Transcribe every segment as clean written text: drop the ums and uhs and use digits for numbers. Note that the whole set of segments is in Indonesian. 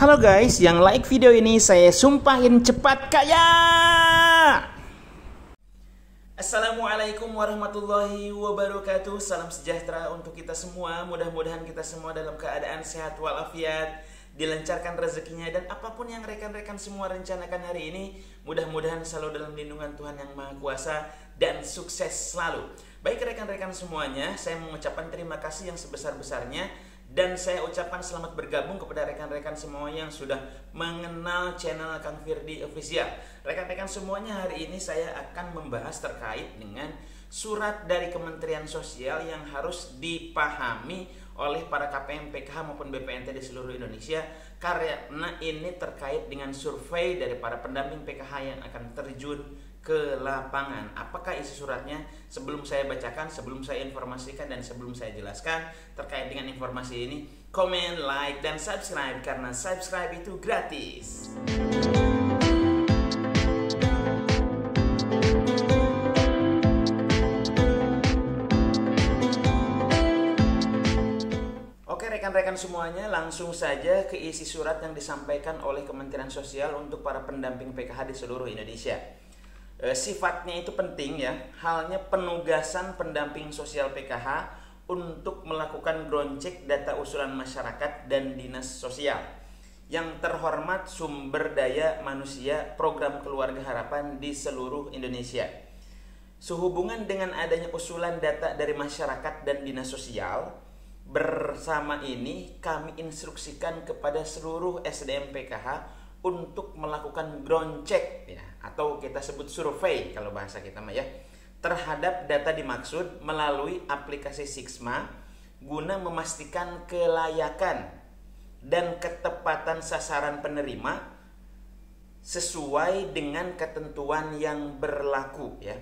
Halo guys, yang like video ini saya sumpahin cepat kaya. Assalamualaikum warahmatullahi wabarakatuh. Salam sejahtera untuk kita semua. Mudah-mudahan kita semua dalam keadaan sehat walafiat, dilancarkan rezekinya, dan apapun yang rekan-rekan semua rencanakan hari ini, mudah-mudahan selalu dalam lindungan Tuhan Yang Maha Kuasa dan sukses selalu. Baik rekan-rekan semuanya, saya mengucapkan terima kasih yang sebesar-besarnya, dan saya ucapkan selamat bergabung kepada rekan-rekan semua yang sudah mengenal channel Kang Firdi Official. Rekan-rekan semuanya, hari ini saya akan membahas terkait dengan surat dari Kementerian Sosial yang harus dipahami oleh para KPM PKH maupun BPNT di seluruh Indonesia, karena ini terkait dengan survei dari para pendamping PKH yang akan terjun ke lapangan. Apakah isi suratnya? Sebelum saya bacakan, sebelum saya informasikan, dan sebelum saya jelaskan terkait dengan informasi ini, komen, like, dan subscribe, karena subscribe itu gratis. Oke rekan-rekan semuanya, langsung saja ke isi surat yang disampaikan oleh Kementerian Sosial untuk para pendamping PKH di seluruh Indonesia. Sifatnya itu penting ya, halnya penugasan pendamping sosial PKH untuk melakukan ground check data usulan masyarakat dan dinas sosial. Yang terhormat sumber daya manusia program Keluarga Harapan di seluruh Indonesia. Sehubungan dengan adanya usulan data dari masyarakat dan dinas sosial, bersama ini kami instruksikan kepada seluruh SDM PKH untuk melakukan ground check ya, atau kita sebut survei kalau bahasa kita mah ya, terhadap data dimaksud melalui aplikasi Sixma guna memastikan kelayakan dan ketepatan sasaran penerima sesuai dengan ketentuan yang berlaku ya.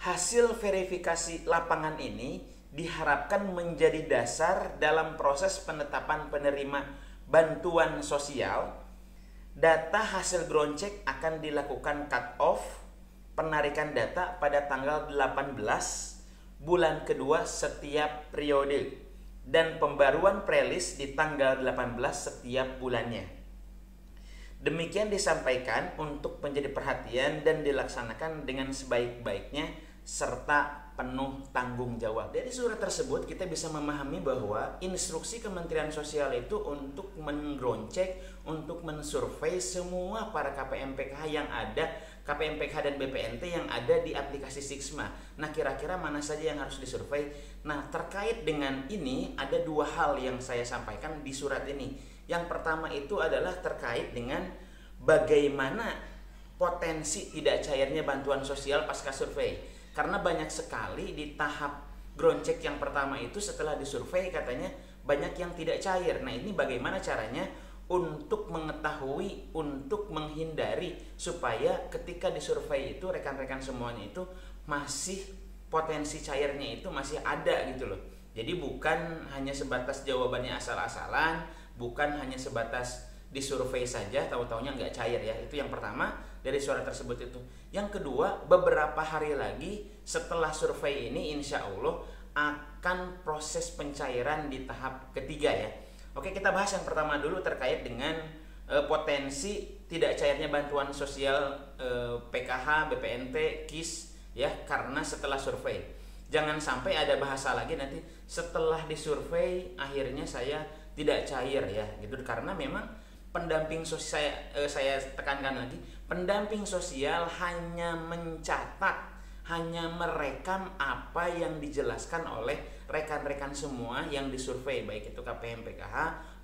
Hasil verifikasi lapangan ini diharapkan menjadi dasar dalam proses penetapan penerima bantuan sosial. Data hasil ground check akan dilakukan cut off penarikan data pada tanggal 18 bulan kedua setiap periode, dan pembaruan prelist di tanggal 18 setiap bulannya. Demikian disampaikan untuk menjadi perhatian dan dilaksanakan dengan sebaik-baiknya serta penuh tanggung jawab. Dari surat tersebut kita bisa memahami bahwa instruksi Kementerian Sosial itu untuk men-ground check, untuk mensurvei semua para KPM PKH yang ada, KPM PKH dan BPNT yang ada di aplikasi Sixma. Nah, kira-kira mana saja yang harus disurvei? Nah, terkait dengan ini ada dua hal yang saya sampaikan di surat ini. Yang pertama itu adalah terkait dengan bagaimana potensi tidak cairnya bantuan sosial pasca survei. Karena banyak sekali di tahap ground check yang pertama itu setelah disurvei katanya banyak yang tidak cair. Nah, ini bagaimana caranya untuk mengetahui, untuk menghindari supaya ketika disurvei itu rekan-rekan semuanya itu masih potensi cairnya itu masih ada gitu loh. Jadi bukan hanya sebatas jawabannya asal-asalan, bukan hanya sebatas disurvei saja tahu-taunya nggak cair ya. Itu yang pertama dari surat tersebut itu. Yang kedua, beberapa hari lagi setelah survei ini insya Allah akan proses pencairan di tahap ketiga ya. Oke, kita bahas yang pertama dulu terkait dengan potensi tidak cairnya bantuan sosial PKH, BPNT, KIS ya, karena setelah survei. Jangan sampai ada bahasa lagi nanti setelah disurvei akhirnya saya tidak cair ya gitu, karena memang pendamping sosial, saya tekankan lagi, pendamping sosial hanya mencatat, hanya merekam apa yang dijelaskan oleh rekan-rekan semua yang disurvei, baik itu KPM PKH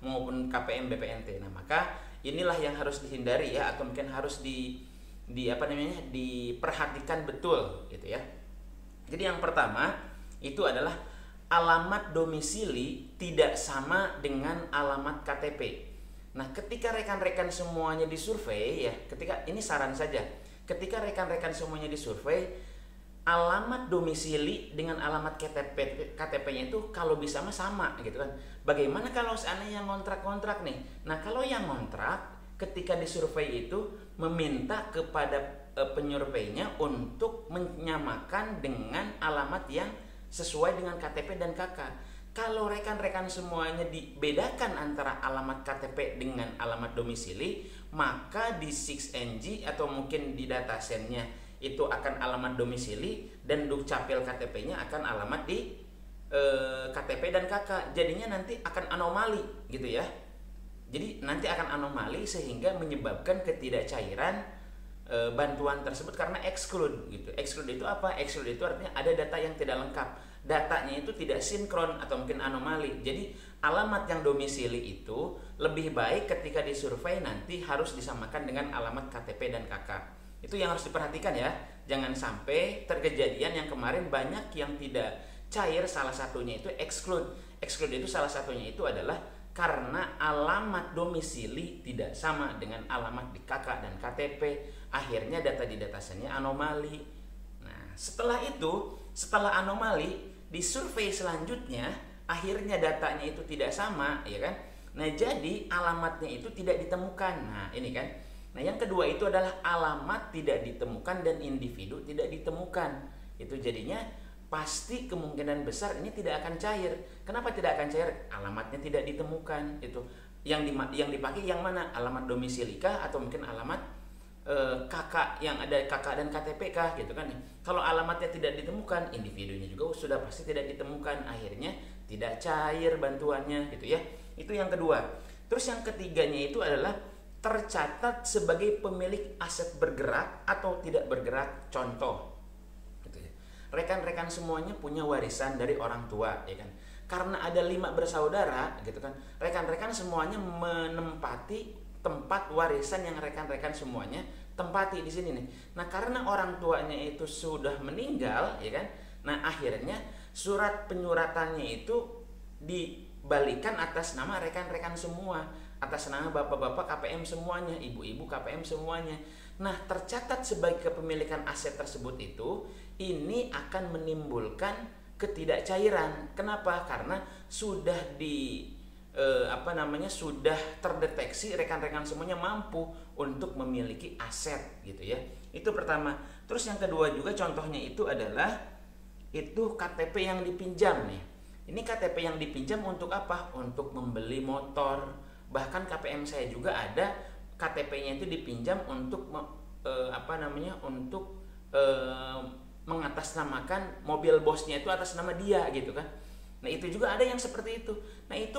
maupun KPM BPNT. Nah, maka inilah yang harus dihindari ya, atau mungkin harus diperhatikan betul gitu ya. Jadi yang pertama itu adalah alamat domisili tidak sama dengan alamat KTP. Nah, ketika rekan-rekan semuanya disurvei ya, ketika ini saran saja, ketika rekan-rekan semuanya disurvei, alamat domisili dengan alamat KTP-nya itu kalau bisa sama gitu kan. Bagaimana kalau seandainya yang kontrak-kontrak nih? Nah, kalau yang kontrak ketika disurvei itu meminta kepada penyurveinya untuk menyamakan dengan alamat yang sesuai dengan KTP dan KK. Kalau rekan-rekan semuanya dibedakan antara alamat KTP dengan alamat domisili, maka di 6NG atau mungkin di datasetnya itu akan alamat domisili dan dukcapil KTP-nya akan alamat di KTP dan KK. Jadinya nanti akan anomali gitu ya. Jadi nanti akan anomali sehingga menyebabkan ketidakcairan bantuan tersebut karena exclude gitu. Exclude itu apa? Exclude itu artinya ada data yang tidak lengkap. Datanya itu tidak sinkron atau mungkin anomali. Jadi alamat yang domisili itu lebih baik ketika disurvei nanti harus disamakan dengan alamat KTP dan KK. Itu yang harus diperhatikan ya. Jangan sampai terkejadian yang kemarin banyak yang tidak cair, salah satunya itu exclude. Exclude itu salah satunya itu adalah karena alamat domisili tidak sama dengan alamat di KK dan KTP, akhirnya data di datasetnya anomali. Nah, setelah itu, setelah anomali, di survei selanjutnya akhirnya datanya itu tidak sama, ya kan? Nah, jadi alamatnya itu tidak ditemukan. Nah, ini kan. Nah, yang kedua itu adalah alamat tidak ditemukan dan individu tidak ditemukan. Itu jadinya pasti kemungkinan besar ini tidak akan cair. Kenapa tidak akan cair? Alamatnya tidak ditemukan. Itu yang dipakai yang mana? Alamat domisili kah atau mungkin alamat KK yang ada KK dan KTP kah gitu kan. Kalau alamatnya tidak ditemukan, individunya juga sudah pasti tidak ditemukan. Akhirnya tidak cair bantuannya gitu ya. Itu yang kedua. Terus yang ketiganya itu adalah tercatat sebagai pemilik aset bergerak atau tidak bergerak. Contoh, rekan-rekan semuanya punya warisan dari orang tua, ya kan? Karena ada 5 bersaudara, gitu kan? Rekan-rekan semuanya menempati tempat warisan yang rekan-rekan semuanya tempati di sini nih. Nah, karena orang tuanya itu sudah meninggal, ya kan? Nah, akhirnya surat penyuratannya itu dibalikan atas nama rekan-rekan semua, atas nama bapak-bapak KPM semuanya, ibu-ibu KPM semuanya. Nah, tercatat sebagai kepemilikan aset tersebut itu ini akan menimbulkan ketidakcairan. Kenapa? Karena sudah sudah terdeteksi rekan-rekan semuanya mampu untuk memiliki aset gitu ya. Itu pertama. Terus yang kedua juga contohnya itu adalah itu KTP yang dipinjam nih. Ini KTP yang dipinjam untuk apa? Untuk membeli motor. Bahkan KPM saya juga ada KTP-nya itu dipinjam untuk mengatasnamakan mobil bosnya itu atas nama dia gitu kan. Nah, itu juga ada yang seperti itu. Nah, itu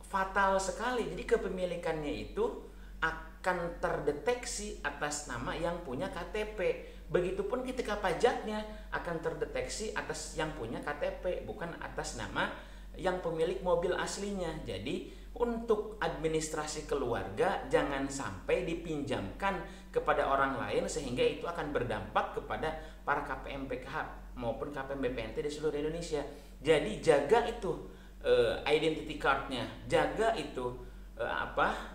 fatal sekali. Jadi kepemilikannya itu akan terdeteksi atas nama yang punya KTP. Begitupun ketika pajaknya akan terdeteksi atas yang punya KTP, bukan atas nama yang pemilik mobil aslinya. Jadi untuk administrasi keluarga jangan sampai dipinjamkan kepada orang lain sehingga itu akan berdampak kepada para KPM PKH maupun KPM BPNT di seluruh Indonesia. Jadi jaga itu identity card-nya, jaga itu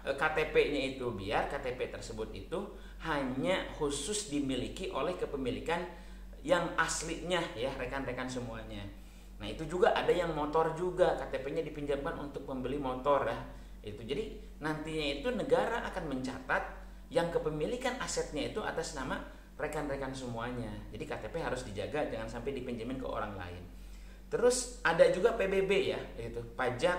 KTP-nya itu, biar KTP tersebut itu hanya khusus dimiliki oleh kepemilikan yang aslinya ya rekan-rekan semuanya. Nah, itu juga ada yang motor juga KTP-nya dipinjamkan untuk membeli motor ya. Itu jadi nantinya itu negara akan mencatat yang kepemilikan asetnya itu atas nama rekan-rekan semuanya. Jadi KTP harus dijaga, jangan sampai dipinjemin ke orang lain. Terus ada juga PBB ya, yaitu pajak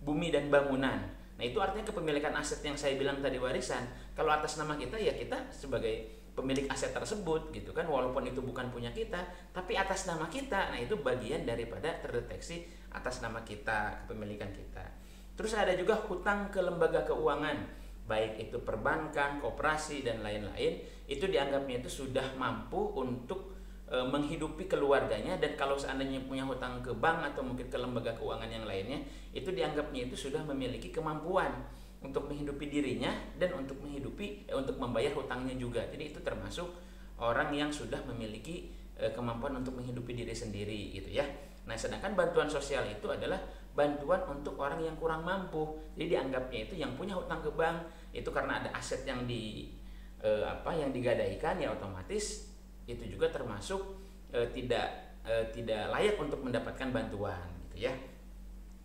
bumi dan bangunan. Nah, itu artinya kepemilikan aset yang saya bilang tadi warisan. Kalau atas nama kita ya kita sebagai pemilik aset tersebut gitu kan, walaupun itu bukan punya kita tapi atas nama kita. Nah, itu bagian daripada terdeteksi atas nama kita, kepemilikan kita. Terus ada juga hutang ke lembaga keuangan, baik itu perbankan, koperasi dan lain-lain. Itu dianggapnya itu sudah mampu untuk menghidupi keluarganya, dan kalau seandainya punya hutang ke bank atau mungkin ke lembaga keuangan yang lainnya, itu dianggapnya itu sudah memiliki kemampuan untuk menghidupi dirinya dan untuk membayar hutangnya juga. Jadi itu termasuk orang yang sudah memiliki kemampuan untuk menghidupi diri sendiri gitu ya. Nah, sedangkan bantuan sosial itu adalah bantuan untuk orang yang kurang mampu. Jadi dianggapnya itu yang punya hutang ke bank itu karena ada aset yang digadaikan, ya otomatis itu juga termasuk tidak layak untuk mendapatkan bantuan gitu ya.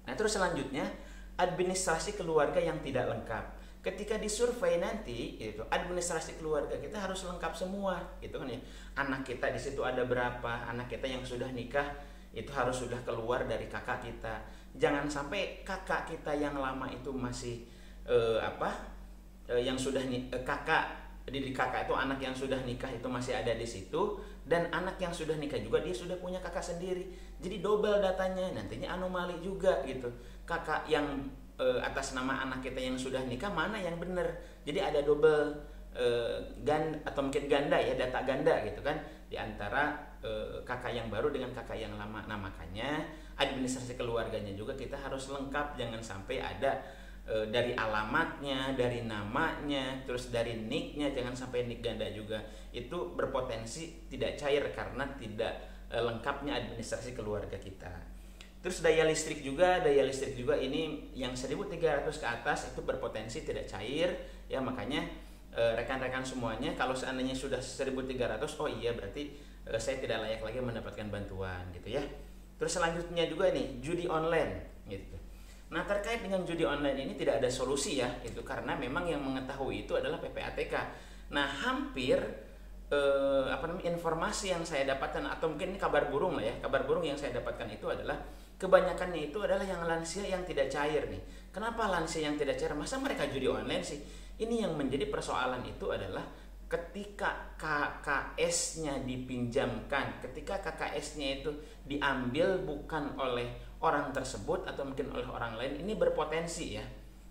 Nah, terus selanjutnya administrasi keluarga yang tidak lengkap. Ketika disurvei nanti itu administrasi keluarga kita harus lengkap semua gitu kan ya. Anak kita di situ ada berapa, anak kita yang sudah nikah itu harus sudah keluar dari kakak kita. Jangan sampai kakak kita yang lama itu masih yang sudah kakak didik kakak itu, anak yang sudah nikah itu masih ada di situ, dan anak yang sudah nikah juga dia sudah punya kakak sendiri. Jadi double datanya, nantinya anomali juga gitu. Kakak yang atas nama anak kita yang sudah nikah mana yang benar? Jadi ada double atau mungkin ganda ya, data ganda gitu kan di antara kakak yang baru dengan kakak yang lama. Nah, makanya administrasi keluarganya juga kita harus lengkap, jangan sampai ada dari alamatnya, dari namanya, terus dari nicknya, jangan sampai nick ganda juga. Itu berpotensi tidak cair karena tidak lengkapnya administrasi keluarga kita. Terus daya listrik juga ini yang 1.300 ke atas itu berpotensi tidak cair ya. Makanya rekan-rekan semuanya, kalau seandainya sudah 1.300, oh iya berarti saya tidak layak lagi mendapatkan bantuan gitu ya. Terus selanjutnya juga nih judi online gitu. Nah, terkait dengan judi online ini tidak ada solusi ya, itu karena memang yang mengetahui itu adalah PPATK. Nah, hampir informasi yang saya dapatkan, atau mungkin ini kabar burung lah ya, kabar burung yang saya dapatkan itu adalah kebanyakannya itu adalah yang lansia yang tidak cair nih. Kenapa lansia yang tidak cair? Masa mereka judi online sih? Ini yang menjadi persoalan itu adalah ketika KKS-nya dipinjamkan, ketika KKS-nya itu diambil bukan oleh orang tersebut atau mungkin oleh orang lain, ini berpotensi ya.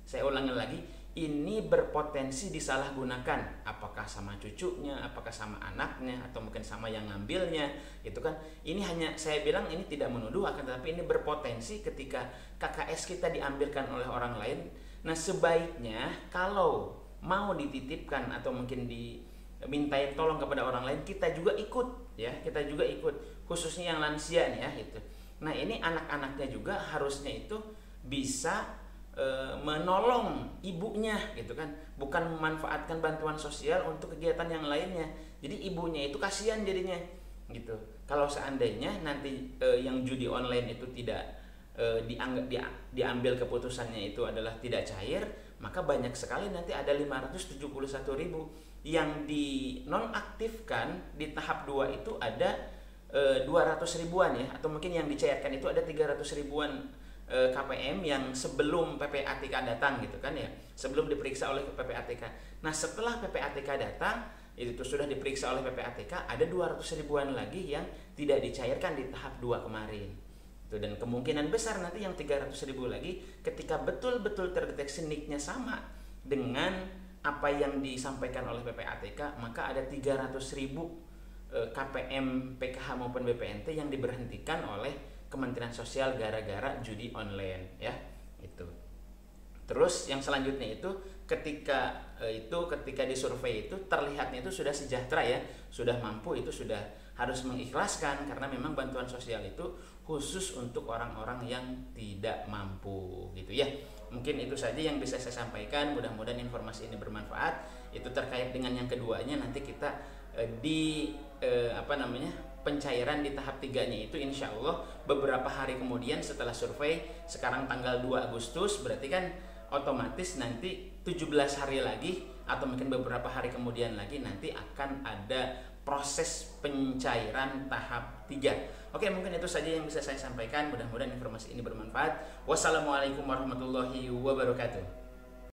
Saya ulangi lagi, ini berpotensi disalahgunakan, apakah sama cucunya, apakah sama anaknya, atau mungkin sama yang ngambilnya, gitu kan. Ini hanya saya bilang ini tidak menuduh, akan tetapi ini berpotensi ketika KKS kita diambilkan oleh orang lain. Nah, sebaiknya kalau mau dititipkan atau mungkin dimintain tolong kepada orang lain, kita juga ikut ya, kita juga ikut, khususnya yang lansia nih ya itu. Nah, ini anak-anaknya juga harusnya itu bisa menolong ibunya gitu kan, bukan memanfaatkan bantuan sosial untuk kegiatan yang lainnya. Jadi ibunya itu kasihan jadinya gitu. Kalau seandainya nanti yang judi online itu tidak diambil keputusannya itu adalah tidak cair, maka banyak sekali nanti ada 571.000 yang dinonaktifkan. Di tahap 2 itu ada 200 ribuan ya, atau mungkin yang dicairkan itu ada 300 ribuan KPM yang sebelum PPATK datang gitu kan ya, sebelum diperiksa oleh PPATK. Nah, setelah PPATK datang itu sudah diperiksa oleh PPATK, ada 200 ribuan lagi yang tidak dicairkan di tahap 2 kemarin. Dan kemungkinan besar nanti yang 300 ribu lagi ketika betul-betul terdeteksi nicknya sama dengan apa yang disampaikan oleh PPATK, maka ada 300 ribu KPM, PKH maupun BPNT yang diberhentikan oleh Kementerian Sosial gara-gara judi online ya. Itu. Terus yang selanjutnya itu ketika disurvei itu terlihatnya itu sudah sejahtera ya, sudah mampu, itu sudah harus mengikhlaskan karena memang bantuan sosial itu khusus untuk orang-orang yang tidak mampu gitu ya. Mungkin itu saja yang bisa saya sampaikan, mudah-mudahan informasi ini bermanfaat. Itu terkait dengan yang keduanya, nanti kita pencairan di tahap 3-nya itu insya Allah beberapa hari kemudian setelah survei. Sekarang tanggal 2 Agustus, berarti kan otomatis nanti 17 hari lagi atau mungkin beberapa hari kemudian lagi nanti akan ada proses pencairan tahap 3. Oke, mungkin itu saja yang bisa saya sampaikan, mudah-mudahan informasi ini bermanfaat. Wassalamualaikum warahmatullahi wabarakatuh.